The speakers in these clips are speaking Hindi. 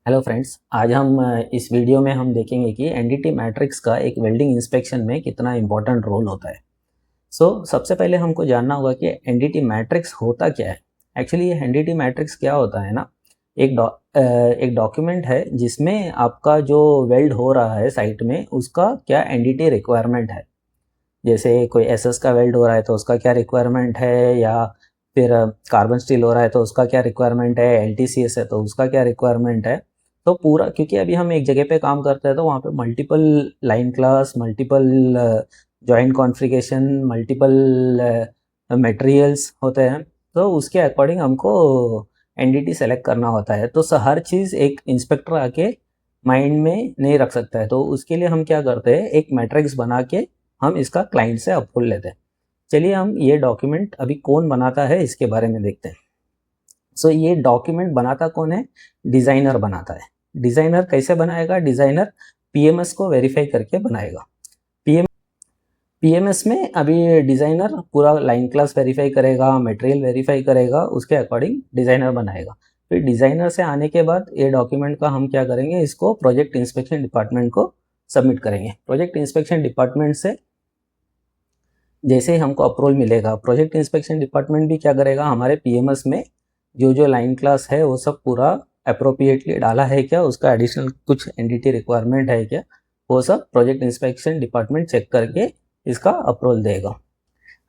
हेलो फ्रेंड्स, आज हम इस वीडियो में हम देखेंगे कि एनडीटी मैट्रिक्स का एक वेल्डिंग इंस्पेक्शन में कितना इम्पोर्टेंट रोल होता है। सबसे पहले हमको जानना होगा कि एनडीटी मैट्रिक्स होता क्या है। एक्चुअली ये एनडीटी मैट्रिक्स क्या होता है ना, एक डॉक्यूमेंट है जिसमें आपका जो वेल्ड हो रहा है साइट में उसका क्या एनडीटी रिक्वायरमेंट है। जैसे कोई एसएस का वेल्ड हो रहा है तो उसका क्या रिक्वायरमेंट है, या फिर कार्बन स्टील हो रहा है तो उसका क्या रिक्वायरमेंट है, एलटीसीएस है तो उसका क्या रिक्वायरमेंट है। तो पूरा, क्योंकि अभी हम एक जगह पे काम करते हैं तो वहाँ पे multiple line class, multiple joint configuration, multiple materials होते हैं। तो उसके अकॉर्डिंग हमको एनडीटी सेलेक्ट करना होता है। तो हर चीज़ एक इंस्पेक्टर आके माइंड में नहीं रख सकता है, तो उसके लिए हम क्या करते हैं, एक मैट्रिक्स बना के हम इसका क्लाइंट से अप्रूवल लेते हैं। चलिए हम ये डॉक्यूमेंट अभी कौन बनाता है इसके बारे में देखते हैं। ये डॉक्यूमेंट बनाता कौन है? डिज़ाइनर बनाता है। डिज़ाइनर कैसे बनाएगा? डिज़ाइनर पीएमएस को वेरीफाई करके बनाएगा। पीएमएस में अभी डिज़ाइनर पूरा लाइन क्लास वेरीफाई करेगा, मटेरियल वेरीफाई करेगा, उसके अकॉर्डिंग डिज़ाइनर बनाएगा। फिर डिज़ाइनर से आने के बाद ये डॉक्यूमेंट का हम क्या करेंगे, इसको प्रोजेक्ट इंस्पेक्शन डिपार्टमेंट को सबमिट करेंगे। प्रोजेक्ट इंस्पेक्शन डिपार्टमेंट से जैसे ही हमको अप्रूवल मिलेगा, प्रोजेक्ट इंस्पेक्शन डिपार्टमेंट भी क्या करेगा, हमारे पीएमएस में जो जो लाइन क्लास है वो सब पूरा अप्रोप्रिएटली डाला है क्या, उसका एडिशनल कुछ एनडीटी रिक्वायरमेंट है क्या, वो सब प्रोजेक्ट इंस्पेक्शन डिपार्टमेंट चेक करके इसका अप्रूवल देगा।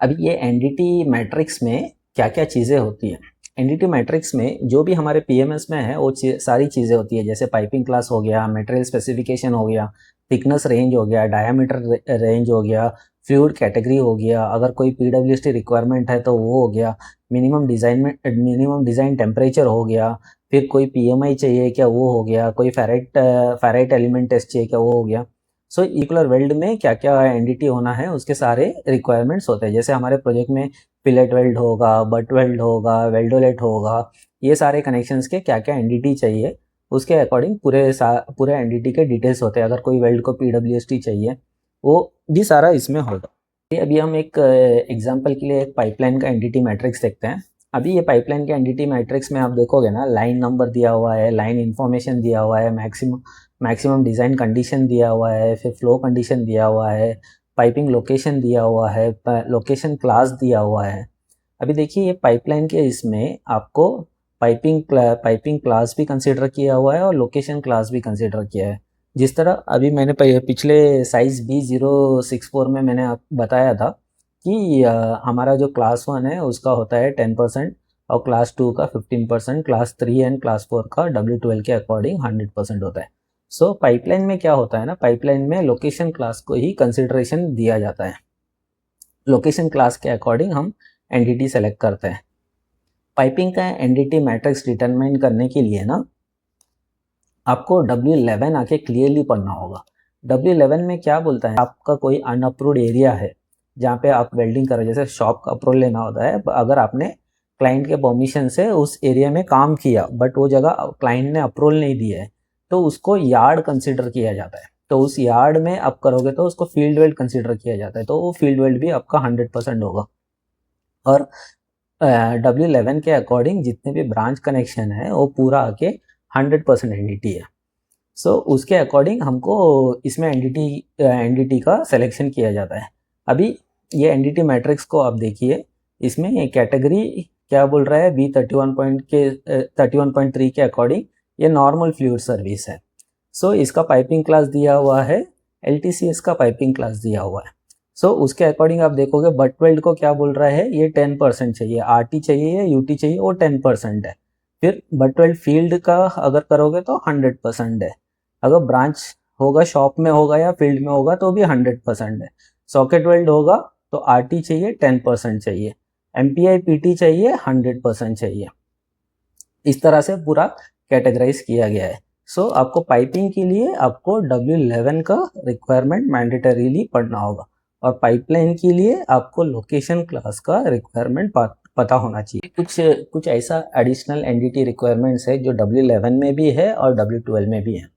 अभी ये एनडीटी मैट्रिक्स में क्या क्या चीज़ें होती हैं। एनडीटी मैट्रिक्स में जो भी हमारे पीएमएस में है वो सारी चीज़ें होती है। जैसे पाइपिंग क्लास हो गया, मटेरियल स्पेसिफिकेशन हो गया, थिकनेस रेंज हो गया, डायामीटर रेंज हो गया, फ्लूइड कैटेगरी हो गया, अगर कोई पीडब्ल्यूएसटी रिक्वायरमेंट है तो वो हो गया, मिनिमम डिज़ाइन टेम्परेचर हो गया, फिर कोई पीएमआई चाहिए क्या, वो हो गया, कोई फेराइट एलिमेंट टेस्ट चाहिए क्या, वो हो गया। इक्वलर वेल्ड में क्या क्या एनडीटी होना है उसके सारे रिक्वायरमेंट्स होते हैं। जैसे हमारे प्रोजेक्ट में फिलेट वेल्ड होगा, बट वेल्ड होगा, वेल्डोलेट होगा, ये सारे कनेक्शंस के क्या क्या एनडीटी चाहिए उसके अकॉर्डिंग पूरे एनडीटी के डिटेल्स होते हैं। अगर कोई वेल्ड को पीडब्ल्यूएसटी चाहिए वो भी सारा इसमें होगा। अभी हम एक एग्जांपल के लिए एक पाइपलाइन का एनडीटी मैट्रिक्स देखते हैं। अभी ये पाइपलाइन के एनडीटी मैट्रिक्स में आप देखोगे ना, लाइन नंबर दिया हुआ है, लाइन इन्फॉर्मेशन दिया हुआ है, मैक्सिमम डिज़ाइन कंडीशन दिया हुआ है, फिर फ्लो कंडीशन दिया हुआ है, पाइपिंग लोकेशन दिया हुआ है, लोकेशन क्लास दिया हुआ है। अभी देखिए ये पाइपलाइन के इसमें आपको पाइपिंग क्लास भी कंसिडर किया हुआ है और लोकेशन क्लास भी कंसिडर किया है। जिस तरह अभी मैंने पिछले साइज़ B064 में मैंने आप बताया था कि हमारा जो क्लास 1 है उसका होता है 10% और क्लास 2 का 15%, क्लास 3 एंड क्लास 4 का W12 के अकॉर्डिंग 100% होता है। पाइपलाइन में क्या होता है ना, पाइपलाइन में लोकेशन क्लास को ही कंसिडरेशन दिया जाता है। लोकेशन क्लास के अकॉर्डिंग हम एनडीटी सेलेक्ट करते हैं। पाइपिंग का एनडीटी मैट्रिक्स डिटरमाइन करने के लिए ना आपको W11 आके क्लियरली पढ़ना होगा। W11 में क्या बोलता है, आपका कोई अनअप्रूव्ड एरिया है जहाँ पे आप वेल्डिंग कर रहे हो, जैसे शॉप का अप्रूवल लेना होता है। अगर आपने क्लाइंट के परमिशन से उस एरिया में काम किया बट वो जगह क्लाइंट ने अप्रूवल नहीं दिया है तो उसको यार्ड कंसिडर किया जाता है। तो उस यार्ड में आप करोगे तो उसको फील्ड वेल्ड कंसिडर किया जाता है, तो वो फील्ड वेल्ड भी आपका 100% होगा। और W11 के अकॉर्डिंग जितने भी ब्रांच कनेक्शन है वो पूरा आके 100% एनडीटी है। उसके अकॉर्डिंग हमको इसमें एनडीटी का सिलेक्शन किया जाता है। अभी ये एनडीटी मैट्रिक्स को आप देखिए, इसमें कैटेगरी क्या बोल रहा है, B31.3 के अकॉर्डिंग ये नॉर्मल फ्लूइड सर्विस है। इसका पाइपिंग क्लास दिया हुआ है, एलटीसीएस का पाइपिंग क्लास दिया हुआ है। उसके अकॉर्डिंग आप देखोगे बट वेल्ड को क्या बोल रहा है, ये 10% चाहिए, आरटी चाहिए या यूटी चाहिए, वो 10% है। फिर बट वेल्ड फील्ड का अगर करोगे तो 100% है। अगर ब्रांच होगा, शॉप में होगा या फील्ड में होगा तो भी 100% है। सॉकेट वेल्ड होगा तो आरटी चाहिए 10% चाहिए, एमपीआई पीटी चाहिए 100% चाहिए। इस तरह से पूरा कैटेगराइज किया गया है। आपको पाइपिंग के लिए आपको W11 का रिक्वायरमेंट मैंडेटरीली पढ़ना होगा और पाइपलाइन के लिए आपको लोकेशन क्लास का रिक्वायरमेंट पता होना चाहिए। कुछ ऐसा एडिशनल एनडीटी रिक्वायरमेंट्स है जो W11 में भी है और W12 में भी है।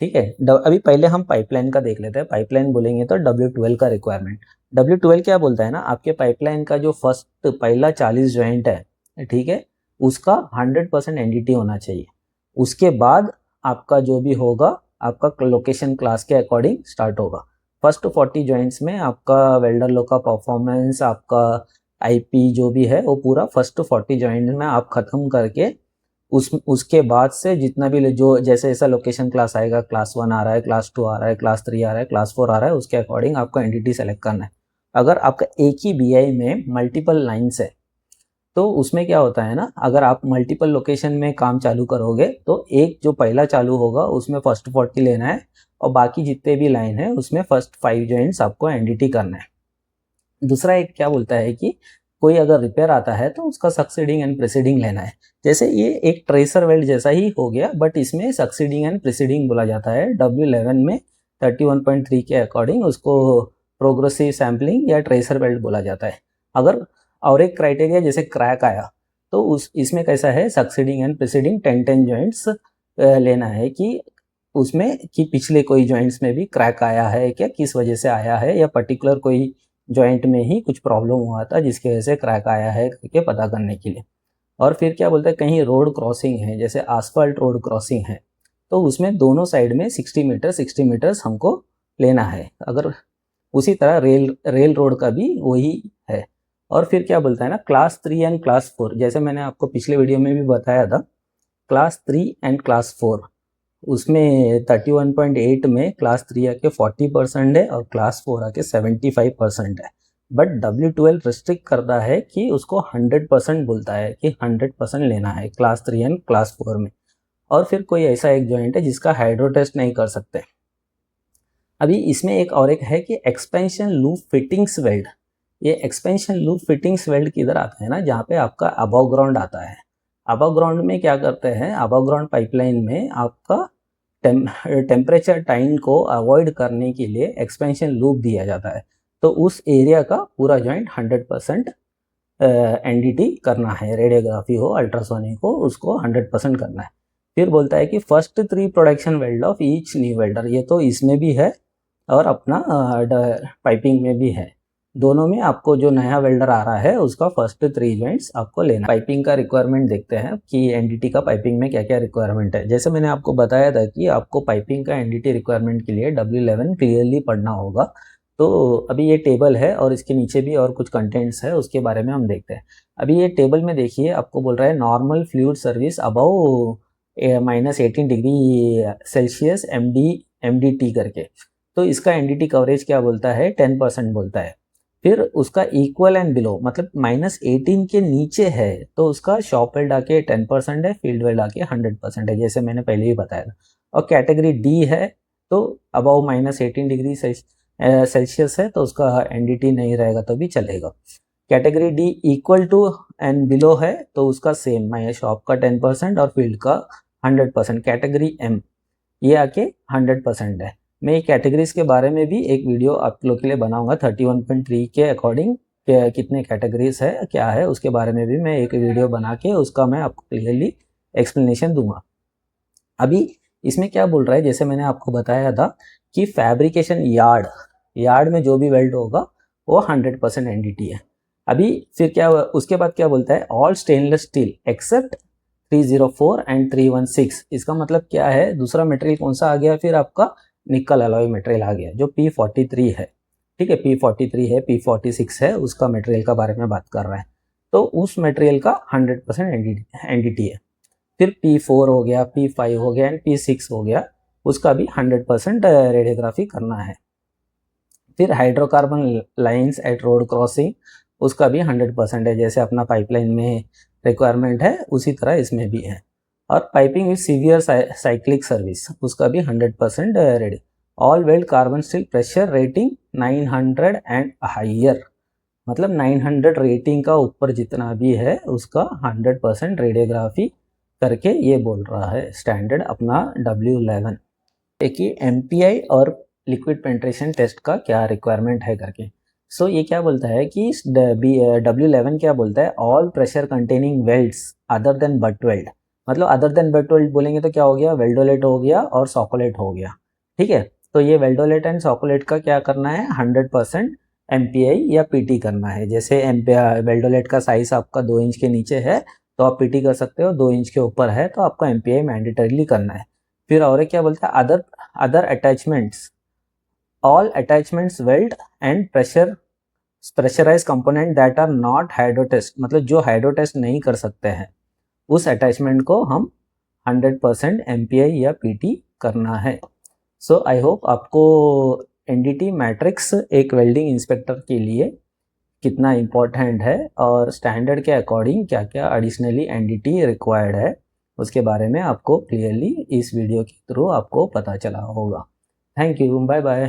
ठीक है, अभी पहले हम पाइपलाइन का देख लेते हैं। पाइपलाइन बोलेंगे तो W12 का रिक्वायरमेंट। W12 क्या बोलता है ना, आपके पाइपलाइन का जो पहला 40 ज्वाइंट है, ठीक है, उसका 100% एनडीटी होना चाहिए। उसके बाद आपका जो भी होगा आपका लोकेशन क्लास के अकॉर्डिंग स्टार्ट होगा। फर्स्ट 40 जॉइंट्स में आपका वेल्डर लो का परफॉर्मेंस, आपका आईपी जो भी है वो पूरा फर्स्ट 40 जॉइंट में आप ख़त्म करके उसके बाद से जितना भी जो जैसे ऐसा लोकेशन क्लास आएगा, क्लास 1 आ रहा है, क्लास 2 आ रहा है, क्लास 3 आ रहा है, क्लास 4 आ रहा है, उसके अकॉर्डिंग आपको एंटिटी सेलेक्ट करना है। अगर आपका एक ही बीआई में मल्टीपल लाइन्स है तो उसमें क्या होता है ना, अगर आप मल्टीपल लोकेशन में काम चालू करोगे तो एक जो पहला चालू होगा उसमें फर्स्ट 40 लेना है और बाकी जितने भी लाइन है उसमें फर्स्ट 5 जॉइंट्स आपको एनडीटी करना है। दूसरा एक क्या बोलता है कि कोई अगर रिपेयर आता है तो उसका सक्सीडिंग एंड प्रीसीडिंग लेना है। जैसे ये एक ट्रेसर वेल्ड जैसा ही हो गया, बट इसमें सक्सीडिंग एंड प्रीसीडिंग बोला जाता है। W11 में 31.3 के अकॉर्डिंग उसको प्रोग्रेसिव सैम्पलिंग या ट्रेसर वेल्ड बोला जाता है। अगर और एक क्राइटेरिया जैसे क्रैक आया तो इसमें कैसा है, सक्सीडिंग एंड प्रीसीडिंग 10 जॉइंट्स लेना है कि उसमें कि पिछले कोई जॉइंट्स में भी क्रैक आया है क्या, किस वजह से आया है, या पर्टिकुलर कोई जॉइंट में ही कुछ प्रॉब्लम हुआ था जिसकी वजह से क्रैक आया है करके पता करने के लिए। और फिर क्या बोलते हैं, कहीं रोड क्रॉसिंग है जैसे आसफाल्ट रोड क्रॉसिंग है तो उसमें दोनों साइड में 60 मीटर्स हमको लेना है। अगर उसी तरह रेल रोड का भी वही है। और फिर क्या बोलता है ना, क्लास 3 एंड क्लास 4, जैसे मैंने आपको पिछले वीडियो में भी बताया था, क्लास 3 एंड क्लास 4 उसमें 31.8 में क्लास 3 आके 40% है और क्लास 4 आके 75% है। बट W12 रिस्ट्रिक्ट करता है कि उसको 100% बोलता है कि 100% लेना है क्लास 3 एंड क्लास 4 में। और फिर कोई ऐसा एक जॉइंट है जिसका हाइड्रो टेस्ट नहीं कर सकते। अभी इसमें एक और एक है कि एक्सपेंशन लूप फिटिंग्स वेल्ड। ये एक्सपेंशन लूप फिटिंग्स वेल्ड किधर आता है ना, जहाँ पे आपका अबव ग्राउंड आता है। अबव ग्राउंड में क्या करते हैं, अबव ग्राउंड पाइपलाइन में आपका टेम्परेचर टाइम को अवॉइड करने के लिए एक्सपेंशन लूप दिया जाता है। तो उस एरिया का पूरा जॉइंट 100% एनडीटी करना है, रेडियोग्राफी हो अल्ट्रासोनिक हो, उसको 100% करना है। फिर बोलता है कि first 3 production weld of each new welder, ये तो इसमें भी है और अपना पाइपिंग में भी है। दोनों में आपको जो नया वेल्डर आ रहा है उसका फर्स्ट 3 जॉइंट्स आपको लेना। पाइपिंग का रिक्वायरमेंट देखते हैं कि एनडीटी का पाइपिंग में क्या क्या रिक्वायरमेंट है। जैसे मैंने आपको बताया था कि आपको पाइपिंग का एनडीटी रिक्वायरमेंट के लिए W11 क्लियरली पढ़ना होगा। तो अभी ये टेबल है और इसके नीचे भी और कुछ कंटेंट्स है, उसके बारे में हम देखते हैं। अभी ये टेबल में देखिए, आपको बोल रहा है normal fluid service above -18 degree Celsius MDT करके। तो इसका एनडीटी कवरेज क्या बोलता है, 10% बोलता है। फिर उसका इक्वल एंड बिलो मतलब -18 के नीचे है तो उसका शॉप वेल्ड आके 10% है, फील्ड वेल्ड आके 100% है, जैसे मैंने पहले ही बताया था। और कैटेगरी डी है तो अबव -18 डिग्री सेल्सियस है तो उसका एनडीटी नहीं रहेगा तो भी चलेगा। Category D equal to and below है तो उसका सेम, माई शॉप का 10% और फील्ड का 100%। कैटेगरी एम ये आके 100% है। मैं ये कैटेगरीज के बारे में भी एक वीडियो आप लोग के लिए बनाऊंगा 31.3 के अकॉर्डिंग कितने कैटेगरीज है क्या है, उसके बारे में भी मैं एक वीडियो बना के उसका मैं आपको क्लियरली एक्सप्लेनेशन दूंगा। अभी इसमें क्या बोल रहा है, जैसे मैंने आपको बताया था कि फैब्रिकेशन यार्ड में जो भी वेल्ड होगा वो 100% एनडीटी है। अभी फिर क्या, उसके बाद क्या बोलता है, all stainless steel except 304 and 316। इसका मतलब क्या है, दूसरा मटेरियल कौन सा आ गया, फिर आपका निकल अलॉय मटेरियल आ गया जो P43 है। ठीक है, P43 है, P46 है, उसका मटेरियल का बारे में बात कर रहा है। तो उस मटेरियल का 100% एनडीटी है। फिर P4 हो गया, P5 हो गया एंड P6 हो गया, उसका भी 100% रेडियोग्राफी करना है। फिर hydrocarbon lines eight road crossing, उसका भी 100% है, जैसे अपना पाइपलाइन में रिक्वायरमेंट है उसी तरह इसमें भी है। और piping with severe cyclic service, उसका भी 100% ready. All weld carbon steel pressure rating 900 and higher, मतलब 900 रेटिंग का ऊपर जितना भी है उसका 100% रेडियोग्राफी करके ये बोल रहा है स्टैंडर्ड अपना W11। देखिए MPI और लिक्विड पेंट्रेशन टेस्ट का क्या रिक्वायरमेंट है करके। सो ये क्या बोलता है कि W11 क्या बोलता है, all pressure containing welds other than butt weld. मतलब अदर देन बट वेल्ड बोलेंगे तो क्या हो गया, वेल्डोलेट हो गया और सॉकोलेट हो गया। ठीक है, तो ये वेल्डोलेट एंड सॉकोलेट का क्या करना है, 100% MPI या PT करना है। जैसे वेल्डोलेट का साइज आपका 2 इंच के नीचे है तो आप PT कर सकते हो, 2 इंच के ऊपर है तो आपका MPI मैंडेटरीली करना है। फिर और एक क्या बोलता है, other attachments, all attachments weld and pressurize component that are not hydrotest, मतलब जो हाइड्रोटेस्ट नहीं कर सकते हैं उस अटैचमेंट को हम 100% MPI या PT करना है। सो आई होप आपको NDT मैट्रिक्स एक वेल्डिंग इंस्पेक्टर के लिए कितना इम्पोर्टेंट है और स्टैंडर्ड के अकॉर्डिंग क्या क्या एडिशनली NDT रिक्वायर्ड है उसके बारे में आपको क्लियरली इस वीडियो के थ्रू आपको पता चला होगा। Thank you, bye bye.